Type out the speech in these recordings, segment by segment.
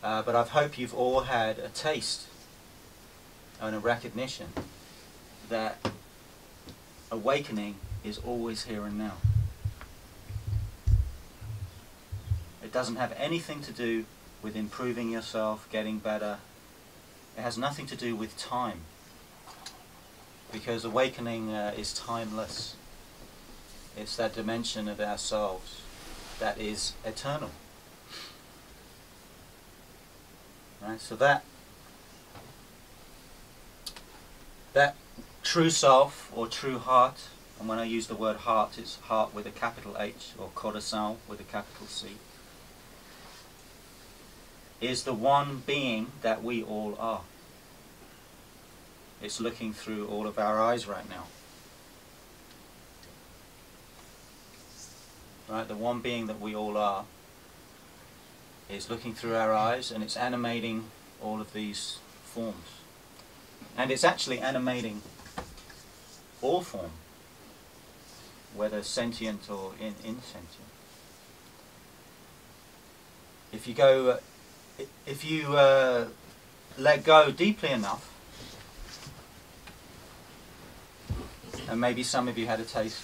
but I hope you've all had a taste and a recognition that awakening is always here and now. It doesn't have anything to do with improving yourself, getting better. It has nothing to do with time, because awakening is timeless. It's that dimension of ourselves that is eternal. Right? So that true self or true heart, and when I use the word heart, it's heart with a capital H, or coração with a capital C, is the one being that we all are. It's looking through all of our eyes right now. Right, the one being that we all are is looking through our eyes, and it's animating all of these forms. And it's actually animating all form, whether sentient or insentient. If you let go deeply enough, and maybe some of you had a taste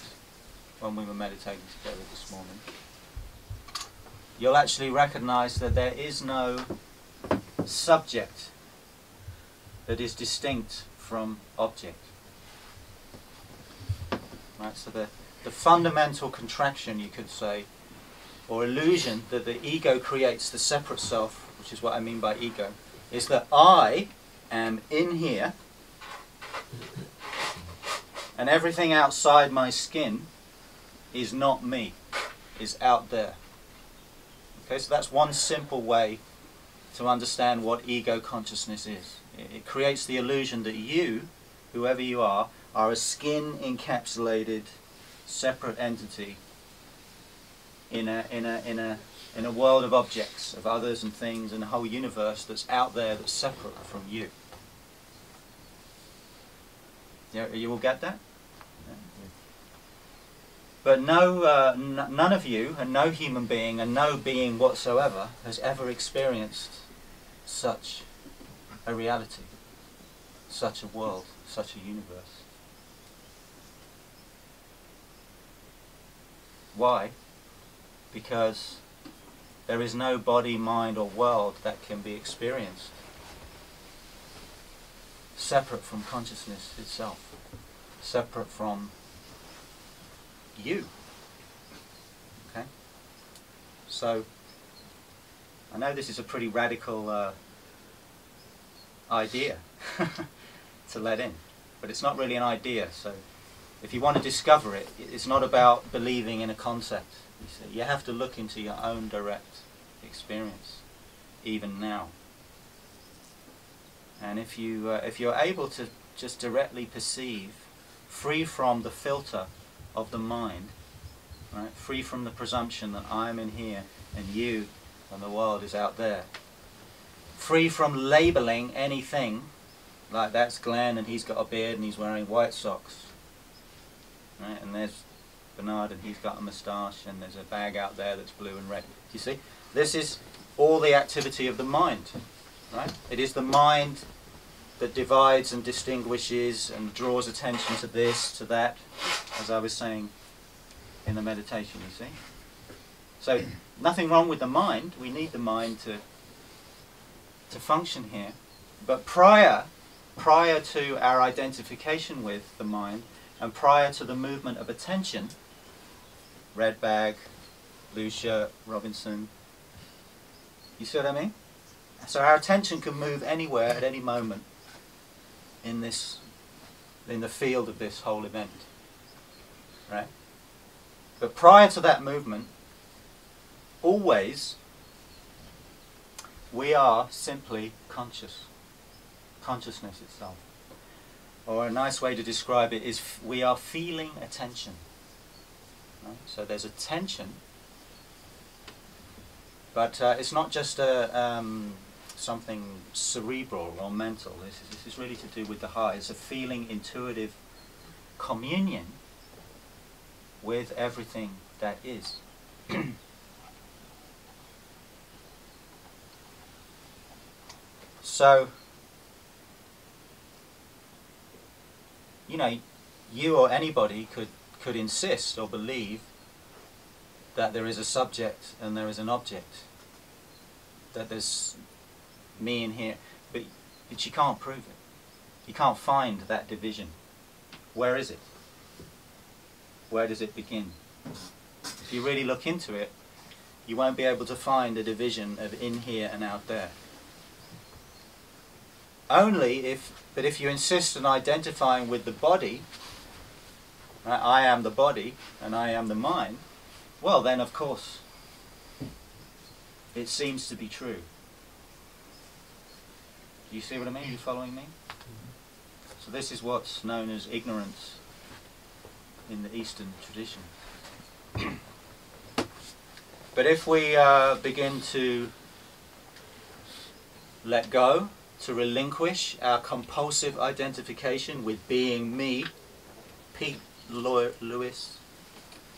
when we were meditating together this morning, you'll actually recognize that there is no subject that is distinct from object. Right? So the fundamental contraction, you could say, or illusion that the ego creates, the separate self, which is what I mean by ego, is that I am in here, and everything outside my skin is not me, is out there. Okay, so that's one simple way to understand what ego consciousness is. It creates the illusion that you, whoever you are a skin encapsulated separate entity in a world of objects, of others and things, and a whole universe that's out there, that's separate from you. You all get that? But none of you, and no human being, and no being whatsoever, has ever experienced such a reality, such a world, such a universe. Why? Because there is no body, mind, or world that can be experienced separate from consciousness itself, separate from you. Okay? So, I know this is a pretty radical idea to let in, but it's not really an idea. So, if you want to discover it, it's not about believing in a concept. You see, you have to look into your own direct experience, even now. And if you're able to just directly perceive, free from the filter of the mind, right, free from the presumption that I am in here and you and the world is out there, free from labeling anything like that's Glenn and he's got a beard and he's wearing white socks, right, and there's Bernard and he's got a moustache and there's a bag out there that's blue and red. Do you see? This is all the activity of the mind, right? It is the mind that divides and distinguishes and draws attention to this, to that, as I was saying in the meditation, you see. So, nothing wrong with the mind. We need the mind to function here. But prior to our identification with the mind, and prior to the movement of attention, red bag, blue shirt, Robinson, you see what I mean? So our attention can move anywhere at any moment in the field of this whole event, right? But prior to that movement, always we are simply consciousness itself. Or a nice way to describe it is we are feeling attention. Right? So there's attention, but it's not just something cerebral or mental. This is really to do with the heart. It's a feeling, intuitive communion with everything that is. So, you know, you or anybody could insist or believe that there is a subject and there is an object, that there's me in here, but you can't prove it. You can't find that division. Where is it? Where does it begin? If you really look into it, you won't be able to find a division of in here and out there. But if you insist on identifying with the body, right, I am the body and I am the mind, well then of course it seems to be true. Do you see what I mean? Are you following me? So this is what's known as ignorance in the Eastern tradition. But if we begin to let go, to relinquish our compulsive identification with being me, Pete, Lewis,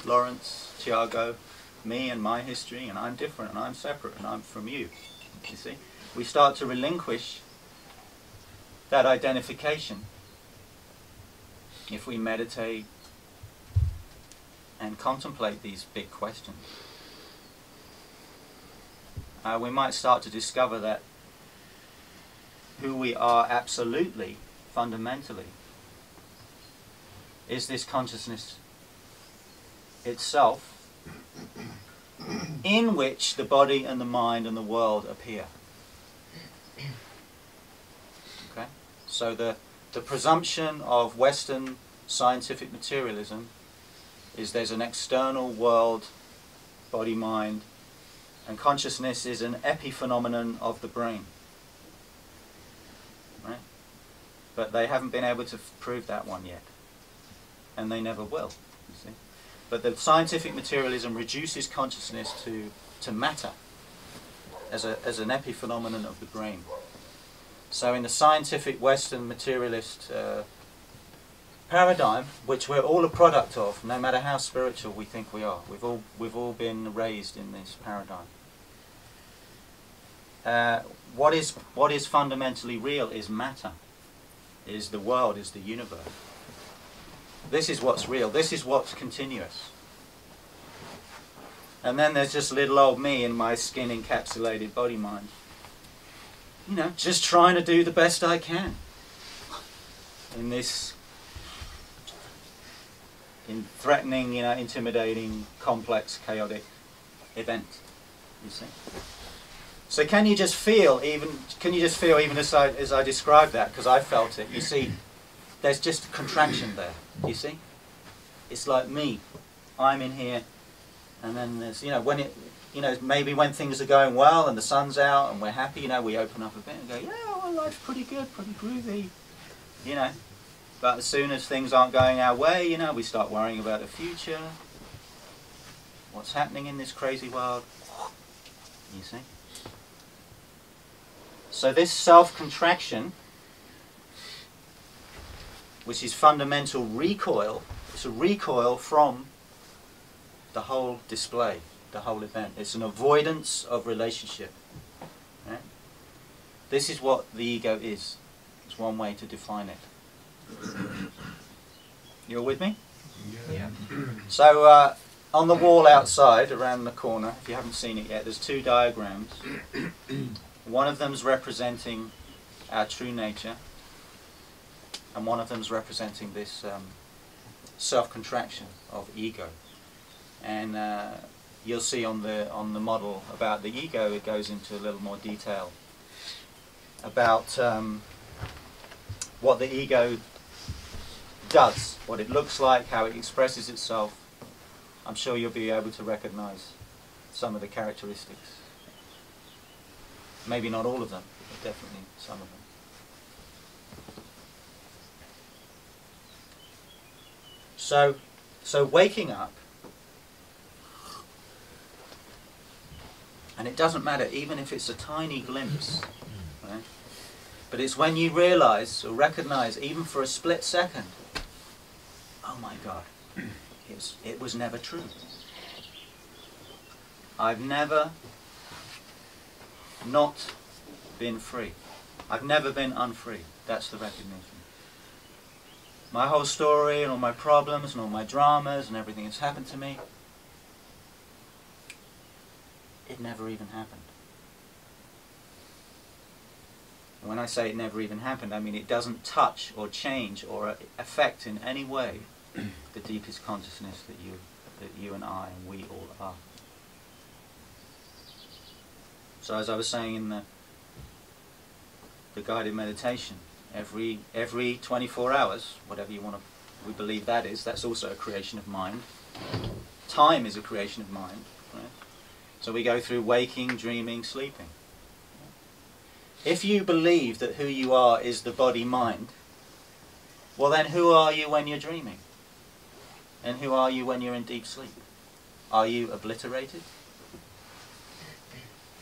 Lawrence, Tiago, me and my history, and I'm different and I'm separate and I'm from you, you see, we start to relinquish that identification if we meditate and contemplate these big questions. We might start to discover that who we are absolutely, fundamentally, is this consciousness itself in which the body and the mind and the world appear. Okay? So the presumption of Western scientific materialism is there's an external world, body, mind, and consciousness is an epiphenomenon of the brain. Right? But they haven't been able to prove that one yet. And they never will, you see. But the scientific materialism reduces consciousness to matter as an epiphenomenon of the brain. So in the scientific Western materialist paradigm, which we're all a product of, no matter how spiritual we think we are, we've all been raised in this paradigm. What is fundamentally real is matter, is the world, is the universe. This is what's real. This is what's continuous. And then there's just little old me in my skin-encapsulated body-mind. You know, just trying to do the best I can in this threatening, you know, intimidating, complex, chaotic event. You see. So can you just feel even as I described that, because I felt it. You see, there's just a contraction there. You see, it's like me. I'm in here, and then there's, you know, when it, you know, maybe when things are going well and the sun's out and we're happy, you know, we open up a bit and go, yeah, well, life's pretty good, pretty groovy, you know. But as soon as things aren't going our way, you know, we start worrying about the future. What's happening in this crazy world? You see. So this self-contraction, which is fundamental recoil, it's a recoil from the whole display, the whole event. It's an avoidance of relationship. Right? This is what the ego is. It's one way to define it. You're with me? Yeah. So on the wall outside, around the corner, if you haven't seen it yet, there's two diagrams. One of them's representing our true nature, and one of them's representing this self-contraction of ego. And you'll see on the model about the ego, it goes into a little more detail about what the ego does, what it looks like, how it expresses itself. I'm sure you'll be able to recognize some of the characteristics. Maybe not all of them, but definitely some of them. So waking up, and it doesn't matter even if it's a tiny glimpse, right? But it's when you realize or recognize, even for a split second, oh my God, it was never true. I've never not been free. I've never been unfree. That's the recognition. My whole story and all my problems and all my dramas and everything that's happened to me, it never even happened. And when I say it never even happened, I mean it doesn't touch or change or affect in any way the deepest consciousness that you and I and we all are. So as I was saying in the guided meditation, every 24 hours, whatever you want to, we believe that is, that's also a creation of mind. Time is a creation of mind, right? So we go through waking, dreaming, sleeping. If you believe that who you are is the body-mind, well then who are you when you're dreaming? And who are you when you're in deep sleep? Are you obliterated?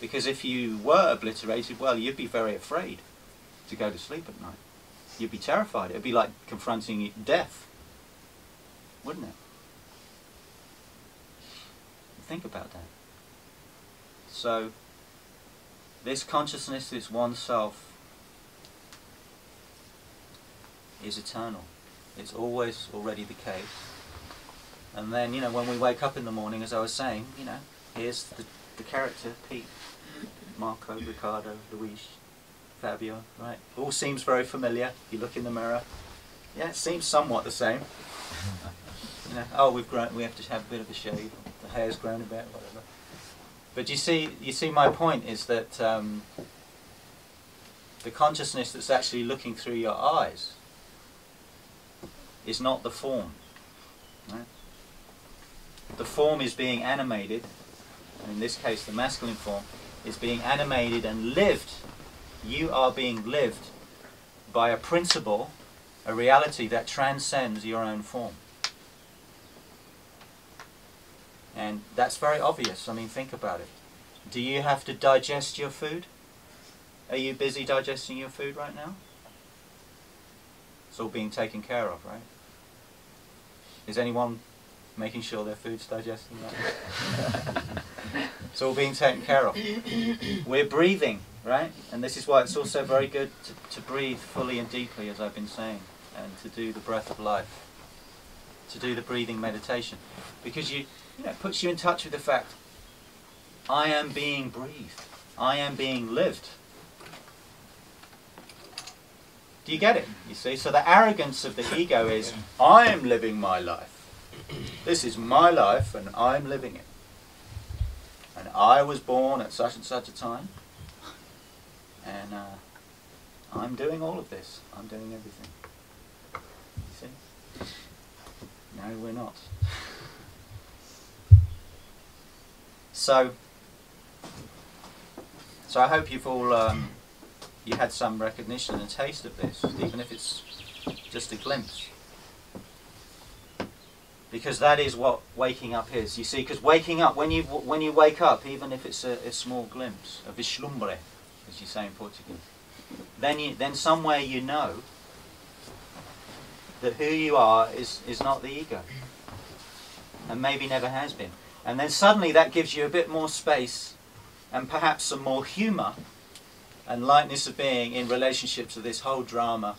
Because if you were obliterated, well, you'd be very afraid to go to sleep at night. You'd be terrified. It'd be like confronting death, wouldn't it? Think about that. So, this consciousness, this one self, is eternal. It's always already the case. And then, you know, when we wake up in the morning, as I was saying, you know, here's the character, Pete, Marco, Ricardo, Luis, Fabio, right? All seems very familiar. You look in the mirror. Yeah, it seems somewhat the same. You know, oh, we have to have a bit of a shave. The hair's grown a bit, whatever. But you see, my point is that the consciousness that's actually looking through your eyes is not the form. Right? The form is being animated, and in this case the masculine form is being animated and lived. You are being lived by a principle, a reality that transcends your own form. And that's very obvious. I mean, think about it. Do you have to digest your food? Are you busy digesting your food right now? It's all being taken care of, right? Is anyone making sure their food's digesting right? It's all being taken care of. We're breathing, right? And this is why it's also very good to breathe fully and deeply, as I've been saying, and to do the breath of life, to do the breathing meditation, because it puts you in touch with the fact, I am being breathed, I am being lived. Do you get it? You see? So the arrogance of the ego is, I am living my life. This is my life and I'm living it. And I was born at such and such a time. And I'm doing all of this. I'm doing everything. You see? No, we're not. So I hope you've all you had some recognition and taste of this, even if it's just a glimpse. Because that is what waking up is. You see, because waking up, when you wake up, even if it's a small glimpse, a vislumbre, as you say in Portuguese, then somewhere you know that who you are is not the ego, and maybe never has been. And then suddenly that gives you a bit more space and perhaps some more humour and lightness of being in relationship to this whole drama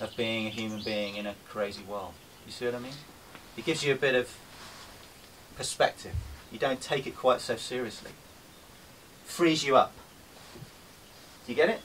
of being a human being in a crazy world. You see what I mean? It gives you a bit of perspective. You don't take it quite so seriously. Frees you up. Do you get it?